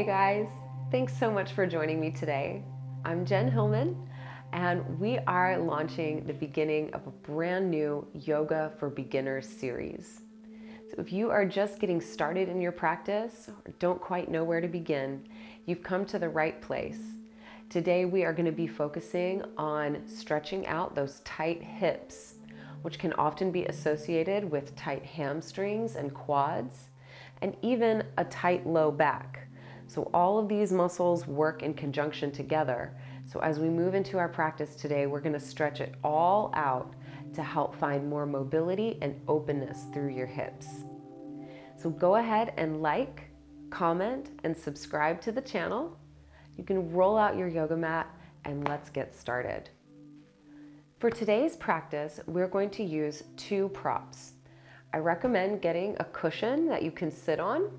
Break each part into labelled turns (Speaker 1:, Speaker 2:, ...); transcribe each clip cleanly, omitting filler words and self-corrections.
Speaker 1: Hey guys, thanks so much for joining me today. I'm Jen Hilman, and we are launching the beginning of a brand new Yoga for Beginners series. So if you are just getting started in your practice or don't quite know where to begin, you've come to the right place. Today we are going to be focusing on stretching out those tight hips, which can often be associated with tight hamstrings and quads, and even a tight low back. So all of these muscles work in conjunction together. So as we move into our practice today, we're going to stretch it all out to help find more mobility and openness through your hips. So go ahead and like, comment, and subscribe to the channel. You can roll out your yoga mat and let's get started. For today's practice, we're going to use two props. I recommend getting a cushion that you can sit on,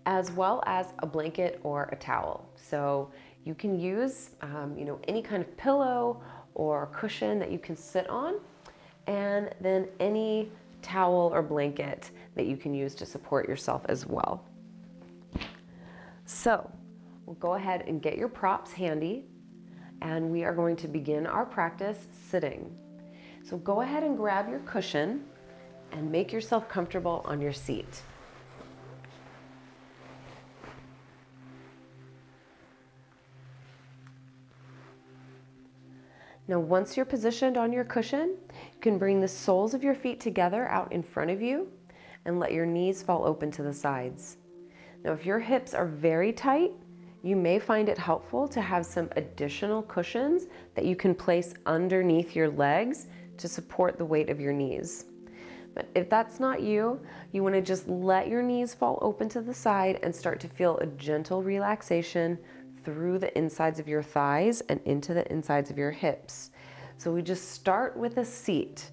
Speaker 1: as well as a blanket or a towel. So you can use any kind of pillow or cushion that you can sit on, and then any towel or blanket that you can use to support yourself as well. So we'll go ahead and get your props handy, and we are going to begin our practice sitting. So go ahead and grab your cushion and make yourself comfortable on your seat. Now, once you're positioned on your cushion, you can bring the soles of your feet together out in front of you and let your knees fall open to the sides. Now, if your hips are very tight, you may find it helpful to have some additional cushions that you can place underneath your legs to support the weight of your knees. But if that's not you, you want to just let your knees fall open to the side and start to feel a gentle relaxation through the insides of your thighs and into the insides of your hips. So we just start with a seat.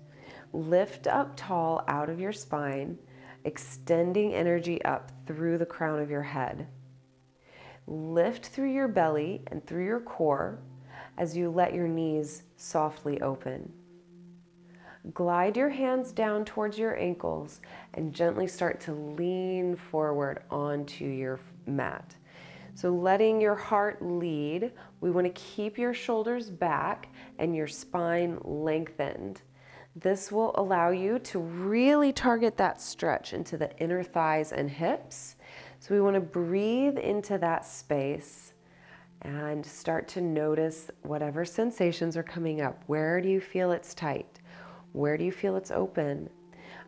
Speaker 1: Lift up tall out of your spine, extending energy up through the crown of your head. Lift through your belly and through your core as you let your knees softly open. Glide your hands down towards your ankles and gently start to lean forward onto your mat. So letting your heart lead, we want to keep your shoulders back and your spine lengthened. This will allow you to really target that stretch into the inner thighs and hips. So we want to breathe into that space and start to notice whatever sensations are coming up. Where do you feel it's tight? Where do you feel it's open?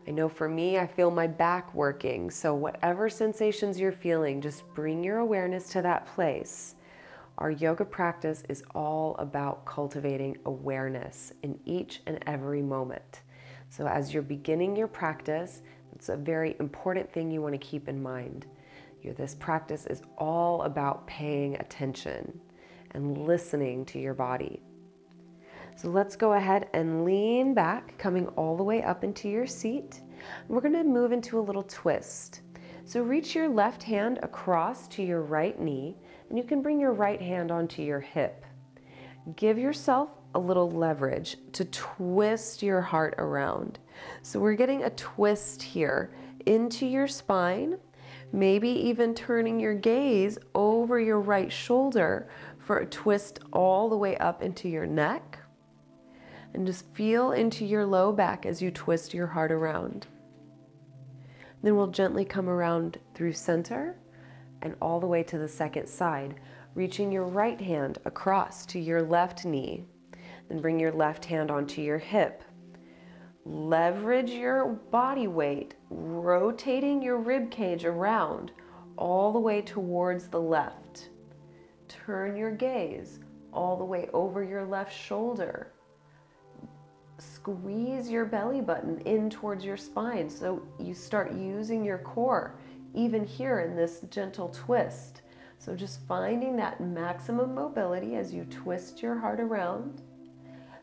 Speaker 1: I know for me, I feel my back working. So whatever sensations you're feeling, just bring your awareness to that place. Our yoga practice is all about cultivating awareness in each and every moment. So as you're beginning your practice, it's a very important thing you want to keep in mind. This practice is all about paying attention and listening to your body. So let's go ahead and lean back, coming all the way up into your seat. We're going to move into a little twist. So reach your left hand across to your right knee, and you can bring your right hand onto your hip. Give yourself a little leverage to twist your heart around. So we're getting a twist here into your spine, maybe even turning your gaze over your right shoulder for a twist all the way up into your neck. And just feel into your low back as you twist your heart around. Then we'll gently come around through center and all the way to the second side, reaching your right hand across to your left knee. Then bring your left hand onto your hip. Leverage your body weight, rotating your rib cage around all the way towards the left. Turn your gaze all the way over your left shoulder. Squeeze your belly button in towards your spine so you start using your core even here in this gentle twist. So just finding that maximum mobility as you twist your heart around.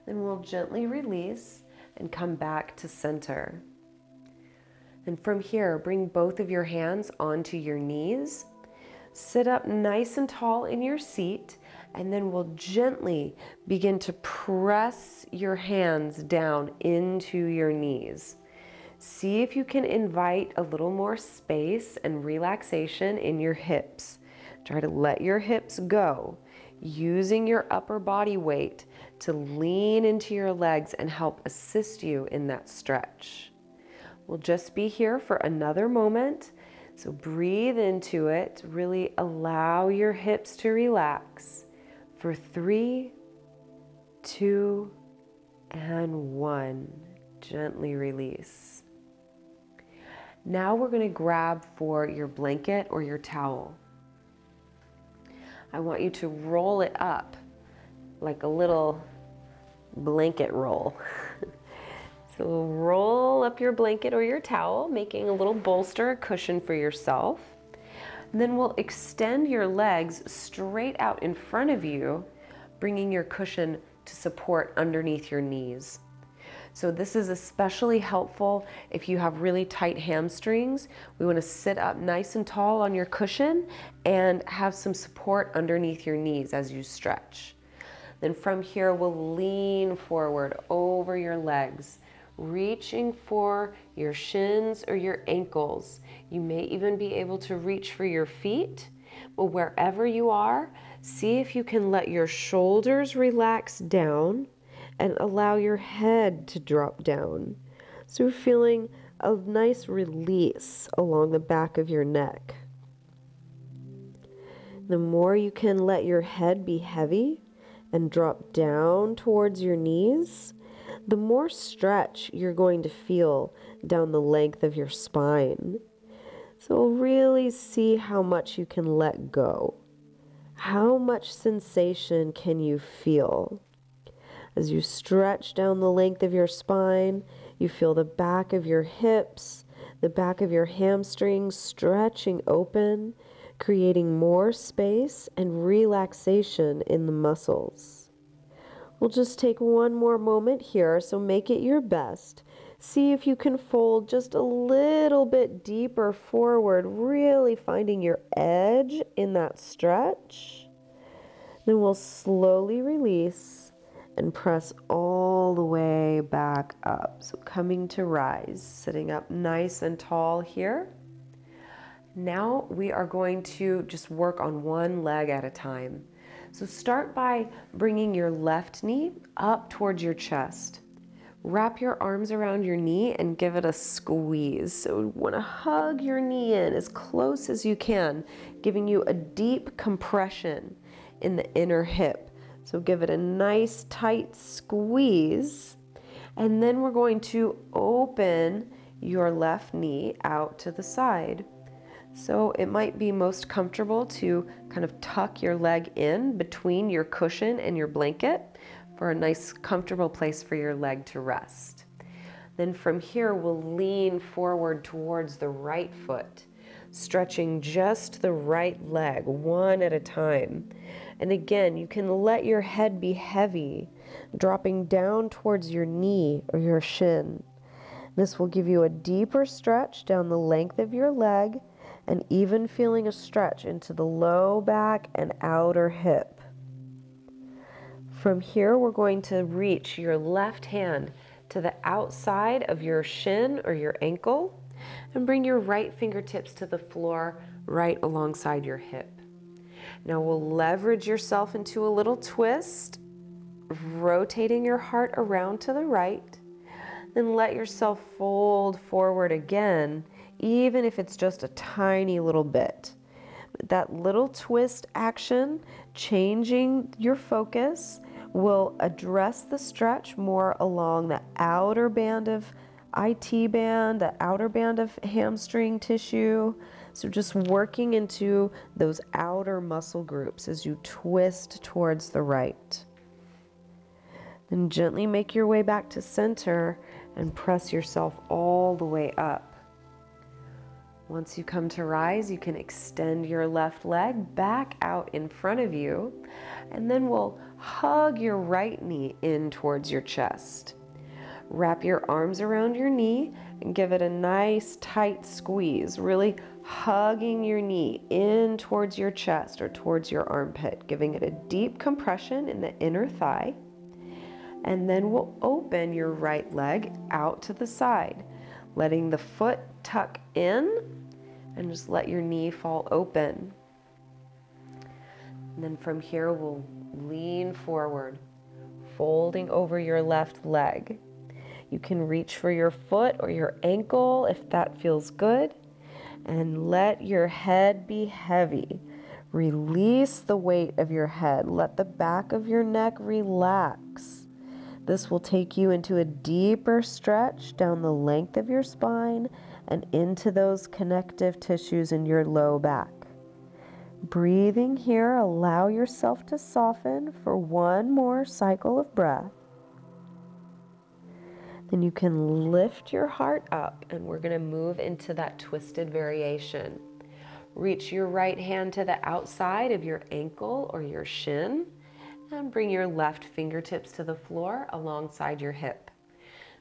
Speaker 1: Then we'll gently release and come back to center. And from here, bring both of your hands onto your knees. Sit up nice and tall in your seat, and then we'll gently begin to press your hands down into your knees. See if you can invite a little more space and relaxation in your hips. Try to let your hips go, using your upper body weight to lean into your legs and help assist you in that stretch. We'll just be here for another moment. So breathe into it. Really allow your hips to relax for 3, 2, and 1. Gently release. Now we're going to grab for your blanket or your towel. I want you to roll it up like a little blanket roll. So roll up your blanket or your towel, making a little bolster, a cushion for yourself. And then we'll extend your legs straight out in front of you, bringing your cushion to support underneath your knees. So this is especially helpful if you have really tight hamstrings. We want to sit up nice and tall on your cushion and have some support underneath your knees as you stretch. Then from here, we'll lean forward over your legs, reaching for your shins or your ankles. You may even be able to reach for your feet, but wherever you are, see if you can let your shoulders relax down and allow your head to drop down. So you're feeling a nice release along the back of your neck. The more you can let your head be heavy and drop down towards your knees, the more stretch you're going to feel down the length of your spine. So really see how much you can let go. How much sensation can you feel? As you stretch down the length of your spine, you feel the back of your hips, the back of your hamstrings stretching open, creating more space and relaxation in the muscles. We'll just take one more moment here, so make it your best. See if you can fold just a little bit deeper forward, really finding your edge in that stretch. Then we'll slowly release and press all the way back up. So coming to rise, sitting up nice and tall here. Now we are going to just work on one leg at a time. So start by bringing your left knee up towards your chest. Wrap your arms around your knee and give it a squeeze. So you want to hug your knee in as close as you can, giving you a deep compression in the inner hip. So give it a nice tight squeeze. And then we're going to open your left knee out to the side. So it might be most comfortable to kind of tuck your leg in between your cushion and your blanket for a nice comfortable place for your leg to rest. Then from here, we'll lean forward towards the right foot, stretching just the right leg one at a time. And again, you can let your head be heavy, dropping down towards your knee or your shin. This will give you a deeper stretch down the length of your leg and even feeling a stretch into the low back and outer hip. From here, we're going to reach your left hand to the outside of your shin or your ankle and bring your right fingertips to the floor right alongside your hip. Now we'll leverage yourself into a little twist, rotating your heart around to the right. Then let yourself fold forward again, even if it's just a tiny little bit. That little twist action, changing your focus, will address the stretch more along the outer band of IT band, the outer band of hamstring tissue. So just working into those outer muscle groups as you twist towards the right. Then gently make your way back to center and press yourself all the way up. Once you come to rise, you can extend your left leg back out in front of you, and then we'll hug your right knee in towards your chest. Wrap your arms around your knee and give it a nice tight squeeze, really hugging your knee in towards your chest or towards your armpit, giving it a deep compression in the inner thigh. And then we'll open your right leg out to the side, letting the foot tuck in and just let your knee fall open. And then from here, we'll lean forward, folding over your left leg. You can reach for your foot or your ankle if that feels good. And let your head be heavy. Release the weight of your head. Let the back of your neck relax. This will take you into a deeper stretch down the length of your spine and into those connective tissues in your low back. Breathing here, allow yourself to soften for one more cycle of breath. Then you can lift your heart up, and we're going to move into that twisted variation. Reach your right hand to the outside of your ankle or your shin, and bring your left fingertips to the floor alongside your hip.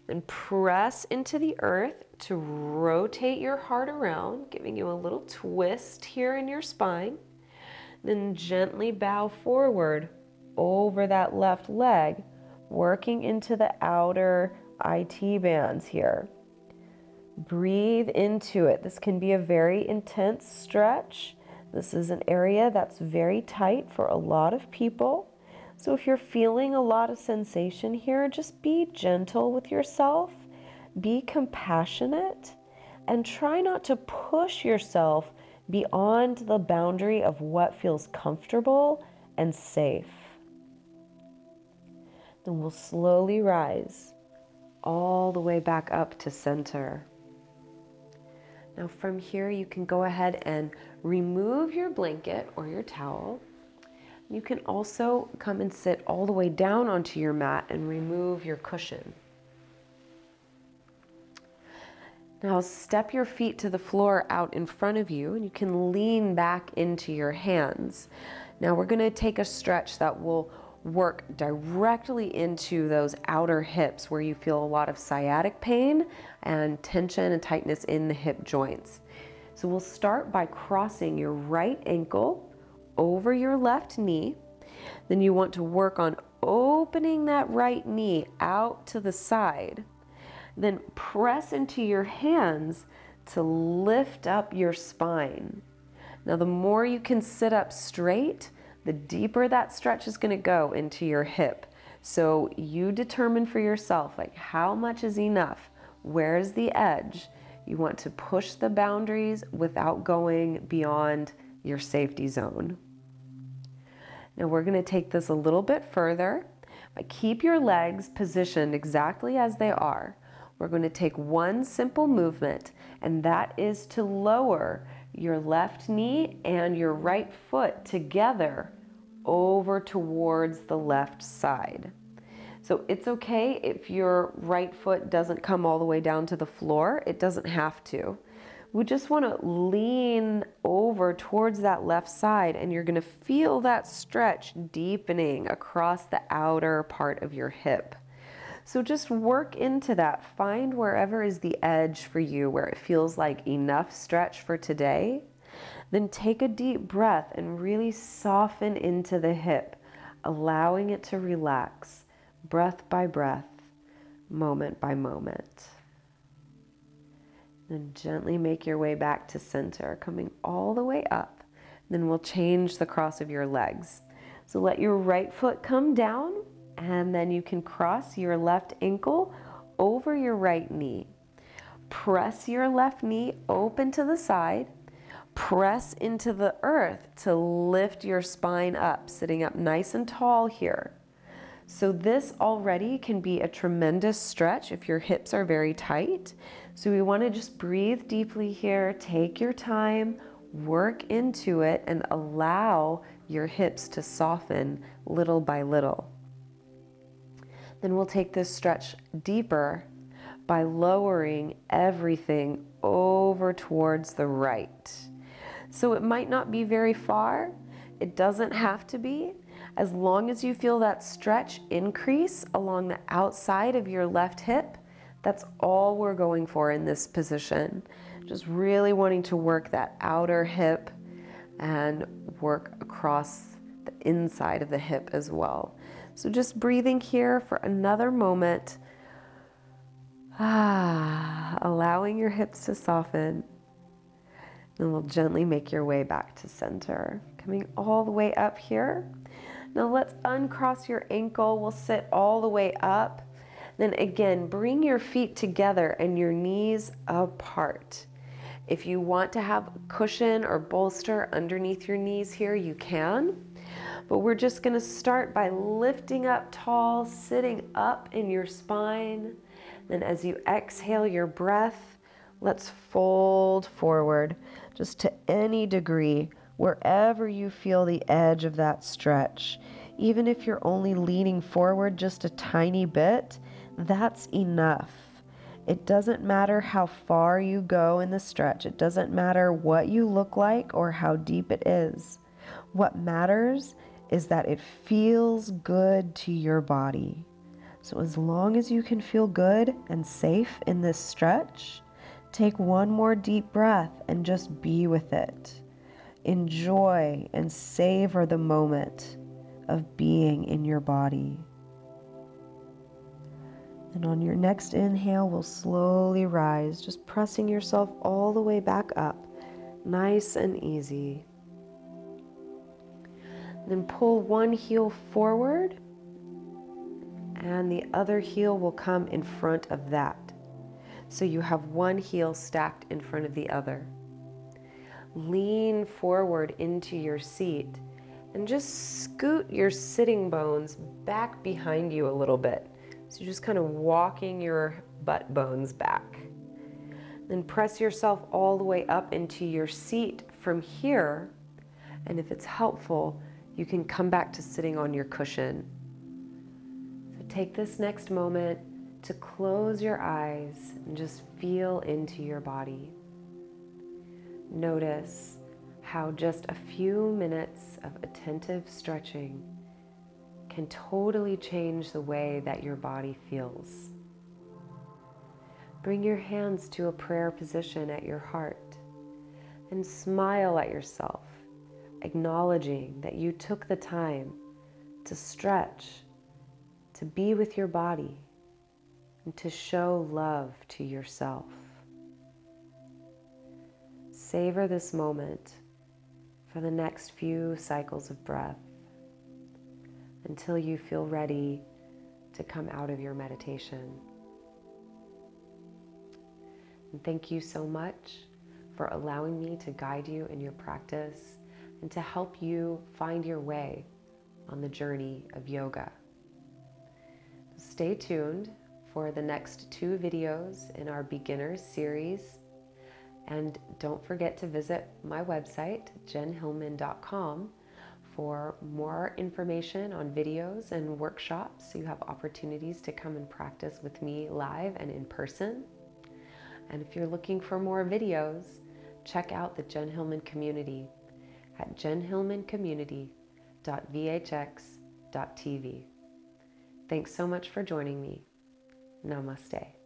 Speaker 1: Then press into the earth to rotate your heart around, giving you a little twist here in your spine. Then gently bow forward over that left leg, working into the outer IT bands here. Breathe into it. This can be a very intense stretch. This is an area that's very tight for a lot of people. So if you're feeling a lot of sensation here, just be gentle with yourself, be compassionate, and try not to push yourself beyond the boundary of what feels comfortable and safe. Then we'll slowly rise all the way back up to center. Now from here, you can go ahead and remove your blanket or your towel. You can also come and sit all the way down onto your mat and remove your cushion. Now step your feet to the floor out in front of you, and you can lean back into your hands. Now we're going to take a stretch that will work directly into those outer hips where you feel a lot of sciatic pain and tension and tightness in the hip joints. So we'll start by crossing your right ankle over your left knee. Then you want to work on opening that right knee out to the side. Then press into your hands to lift up your spine. Now the more you can sit up straight, the deeper that stretch is going to go into your hip. So you determine for yourself, like, how much is enough? Where's the edge? You want to push the boundaries without going beyond your safety zone. Now we're going to take this a little bit further, but keep your legs positioned exactly as they are. We're going to take one simple movement, and that is to lower your left knee and your right foot together over towards the left side. So it's okay if your right foot doesn't come all the way down to the floor. It doesn't have to. We just want to lean over towards that left side, and you're going to feel that stretch deepening across the outer part of your hip. So just work into that. Find wherever is the edge for you, where it feels like enough stretch for today. Then take a deep breath and really soften into the hip, allowing it to relax, breath by breath, moment by moment. Then gently make your way back to center, coming all the way up. Then we'll change the cross of your legs. So let your right foot come down, and then you can cross your left ankle over your right knee. Press your left knee open to the side. Press into the earth to lift your spine up, sitting up nice and tall here. So this already can be a tremendous stretch if your hips are very tight. So we want to just breathe deeply here, take your time, work into it, and allow your hips to soften little by little. Then we'll take this stretch deeper by lowering everything over towards the right. So it might not be very far. It doesn't have to be. As long as you feel that stretch increase along the outside of your left hip, that's all we're going for in this position. Just really wanting to work that outer hip and work across the inside of the hip as well. So just breathing here for another moment. Allowing your hips to soften. Then we'll gently make your way back to center, Coming all the way up here. Now let's uncross your ankle. We'll sit all the way up. Then again, bring your feet together and your knees apart. If you want to have a cushion or bolster underneath your knees here, you can. But we're just going to start by lifting up tall, sitting up in your spine. Then as you exhale your breath, let's fold forward just to any degree, wherever you feel the edge of that stretch. Even if you're only leaning forward just a tiny bit, that's enough. It doesn't matter how far you go in the stretch. It doesn't matter what you look like or how deep it is. What matters is that it feels good to your body. So as long as you can feel good and safe in this stretch, take one more deep breath and just be with it. Enjoy and savor the moment of being in your body. And on your next inhale, we'll slowly rise, just pressing yourself all the way back up, nice and easy. Then pull one heel forward, and the other heel will come in front of that. So you have one heel stacked in front of the other. Lean forward into your seat and just scoot your sitting bones back behind you a little bit. So just kind of walking your butt bones back. Then press yourself all the way up into your seat from here. And if it's helpful, you can come back to sitting on your cushion. So take this next moment to close your eyes and just feel into your body. Notice how just a few minutes of attentive stretching can totally change the way that your body feels. Bring your hands to a prayer position at your heart and smile at yourself, acknowledging that you took the time to stretch, to be with your body, and to show love to yourself. Savor this moment for the next few cycles of breath until you feel ready to come out of your meditation. And thank you so much for allowing me to guide you in your practice and to help you find your way on the journey of yoga. Stay tuned for the next 2 videos in our beginners series. And don't forget to visit my website, jenhilman.com, for more information on videos and workshops, so you have opportunities to come and practice with me live and in person. And if you're looking for more videos, check out the Jen Hilman community at jenhilmancommunity.vhx.tv. Thanks so much for joining me. Namaste.